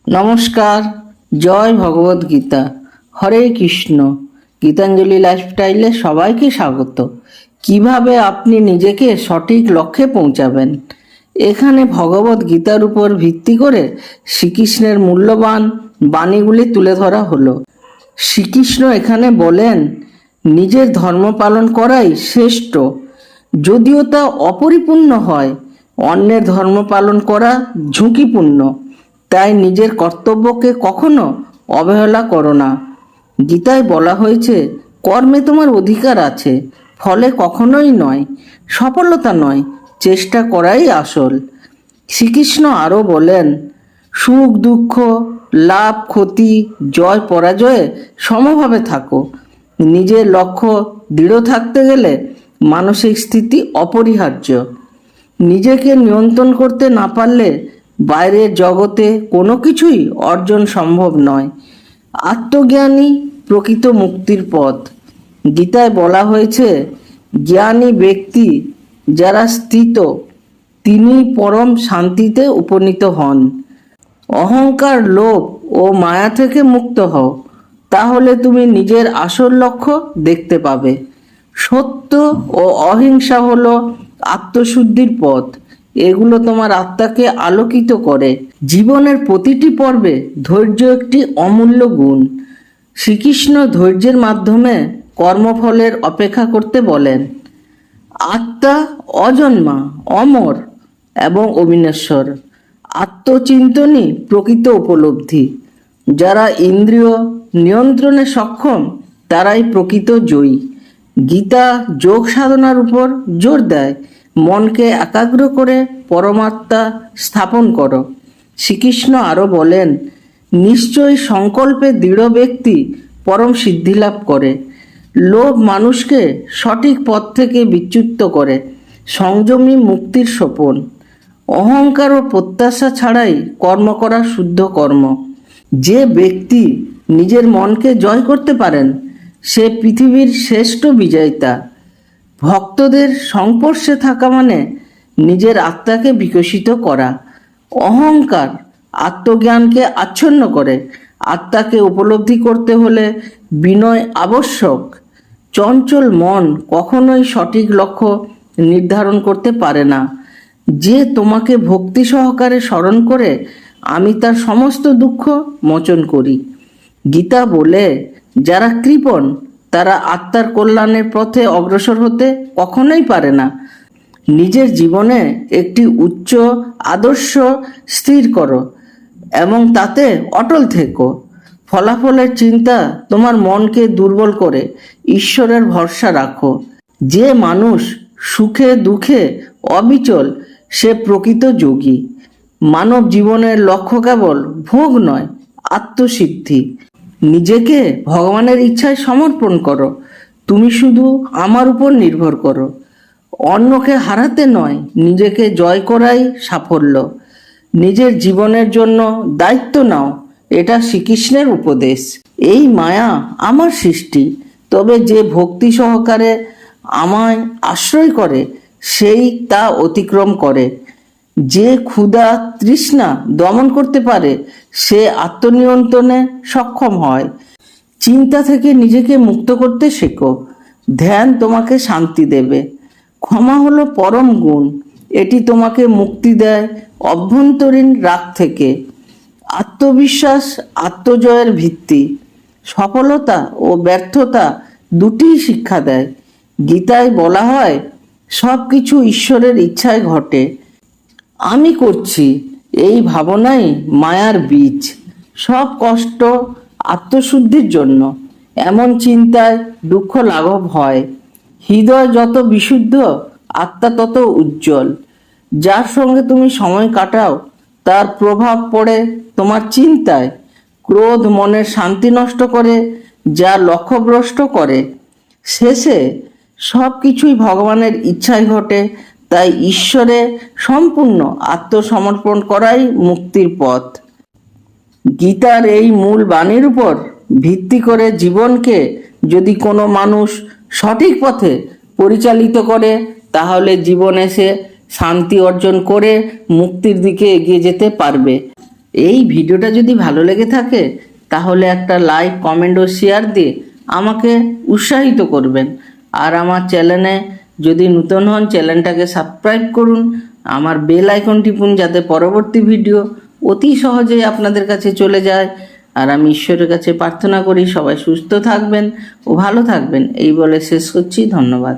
নমস্কার। জয় ভগবদ গীতা। হরে কৃষ্ণ। গীতাঞ্জলি লাইফস্টাইলে সবাইকে স্বাগত। কিভাবে আপনি নিজেকে সঠিক লক্ষ্যে পৌঁছাবেন, এখানে ভগবদ গীতার উপর ভিত্তি করে শ্রীকৃষ্ণের মূল্যবান বাণীগুলি তুলে ধরা হলো। শ্রীকৃষ্ণ এখানে বলেন, নিজের ধর্ম পালন করাই শ্রেষ্ঠ, যদিও তা অপরিপূর্ণ হয়। অন্যের ধর্ম পালন করা ঝুঁকিপূর্ণ, তাই নিজের কর্তব্যকে কখনো অবহেলা করো না। গীতায় বলা হয়েছে, কর্মে তোমার অধিকার আছে, ফলে কখনোই নয়, সফলতা নয়, চেষ্টা করাই আসল। শ্রীকৃষ্ণ আরও বলেন, সুখ দুঃখ, লাভ ক্ষতি, জয় পরাজয়ে সমভাবে থাকো। নিজের লক্ষ্য দৃঢ় থাকতে গেলে মানসিক স্থিতি অপরিহার্য। নিজেকে নিয়ন্ত্রণ করতে না পারলে বাইরের জগতে কোনো কিছুই অর্জন সম্ভব নয়। আত্মজ্ঞানই প্রকৃত মুক্তির পথ। গীতায় বলা হয়েছে, জ্ঞানী ব্যক্তি যারা স্থিত, তিনি পরম শান্তিতে উপনীত হন। অহংকার, লোভ ও মায়া থেকে মুক্ত হও, তাহলে তুমি নিজের আসল লক্ষ্য দেখতে পাবে। সত্য ও অহিংসা হলো আত্মশুদ্ধির পথ। এগুলো তোমার আত্মাকে আলোকিত করে। জীবনের প্রতিটি পর্বে ধৈর্য একটি অমূল্য গুণ। শ্রীকৃষ্ণ ধৈর্যের মাধ্যমে কর্মফলের অপেক্ষা করতে বলেন। আত্মা অজন্মা, অমর এবং অবিনশ্বর। আত্মচিন্তনই প্রকৃত উপলব্ধি। যারা ইন্দ্রিয় নিয়ন্ত্রণে সক্ষম, তারাই প্রকৃত জয়ী। গীতা যোগ সাধনার উপর জোর দেয়, মনকে একাগ্র করে পরমাত্মা স্থাপন করো। শ্রীকৃষ্ণ আরও বলেন, নিশ্চয়ই সংকল্পে দৃঢ় ব্যক্তি পরম সিদ্ধি লাভ করে। লোভ মানুষকে সঠিক পথ থেকে বিচ্যুত করে। সংযমী মুক্তির সোপান। অহংকার ও প্রত্যাশা ছাড়াই কর্ম করা শুদ্ধ কর্ম। যে ব্যক্তি নিজের মনকে জয় করতে পারেন, সে পৃথিবীর শ্রেষ্ঠ বিজয়িতা। ভক্তদের সংস্পর্শে থাকা মানে নিজের আত্মাকে বিকশিত করা। অহংকার আত্মজ্ঞানকে আচ্ছন্ন করে। আত্মাকে উপলব্ধি করতে হলে বিনয় আবশ্যক। চঞ্চল মন কখনোই সঠিক লক্ষ্য নির্ধারণ করতে পারে না। যে তোমাকে ভক্তি সহকারে স্মরণ করে, আমি তার সমস্ত দুঃখ মোচন করি। গীতা বলে, যারা কৃপণ তারা আত্মার কল্যাণের পথে অগ্রসর হতে কখনোই পারে না। নিজের জীবনে একটি উচ্চ আদর্শ স্থির করো এবং তাতে অটল থেকো। ফলাফলের চিন্তা তোমার মনকে দুর্বল করে। ঈশ্বরের ভরসা রাখো। যে মানুষ সুখে দুঃখে অবিচল, সে প্রকৃত যোগী। মানব জীবনের লক্ষ্য কেবল ভোগ নয়, আত্মসিদ্ধি। নিজেকে ভগবানের ইচ্ছায় সমর্পণ করো। তুমি শুধু আমার উপর নির্ভর করো। অন্যকে হারাতে নয়, নিজেকে জয় করাই সাফল্য। নিজের জীবনের জন্য দায়িত্ব নাও, এটা শ্রীকৃষ্ণের উপদেশ। এই মায়া আমার সৃষ্টি, তবে যে ভক্তি সহকারে আমায় আশ্রয় করে, সেই তা অতিক্রম করে। যে ক্ষুধা তৃষ্ণা দমন করতে পারে, সে আত্মনিয়ন্ত্রণে সক্ষম হয়। চিন্তা থেকে নিজেকে মুক্ত করতে শেখো। ধ্যান তোমাকে শান্তি দেবে। ক্ষমা হলো পরম গুণ। এটি তোমাকে মুক্তি দেয় অভ্যন্তরীণ রাগ থেকে। আত্মবিশ্বাস আত্মজয়ের ভিত্তি। সফলতা ও ব্যর্থতা দুটিই শিক্ষা দেয়। গীতায় বলা হয়, সব কিছু ঈশ্বরের ইচ্ছায় ঘটে। আমি করছি, এই ভাবনাই মায়ার বীজ। সব কষ্ট আত্মশুদ্ধির জন্য। এমন চিন্তায় দুঃখ লাঘব হয়। হৃদয় যত বিশুদ্ধ, আত্মা তত উজ্জ্বল। যার সঙ্গে তুমি সময় কাটাও, তার প্রভাব পড়ে তোমার চিন্তায়। ক্রোধ মনের শান্তি নষ্ট করে, যা লক্ষ্যভ্রষ্ট করে। শেষে সব কিছুই ভগবানের ইচ্ছায় ঘটে। তাই ঈশ্বরে সম্পূর্ণ আত্মসমর্পণ করাই মুক্তির পথ। গীতার এই মূল বাণীর উপর ভিত্তি করে জীবনকে যদি কোনো মানুষ সঠিক পথে পরিচালিত করে, তাহলে জীবনে সে শান্তি অর্জন করে মুক্তির দিকে এগিয়ে যেতে পারবে। এই ভিডিওটা যদি ভালো লেগে থাকে তাহলে একটা লাইক, কমেন্ট ও শেয়ার দিয়ে আমাকে উৎসাহিত করবেন। আর আমার চ্যানেলে যদি নতুন হন চ্যানেলটাকে সাবস্ক্রাইব করুন, আমার বেল আইকন টিপুন যাতে পরবর্তী ভিডিও অতি সহজেই আপনাদের কাছে চলে যায়। আর আমি ঈশ্বরের কাছে প্রার্থনা করি সবাই সুস্থ থাকবেন ও ভালো থাকবেন, এই বলে শেষ করছি। ধন্যবাদ।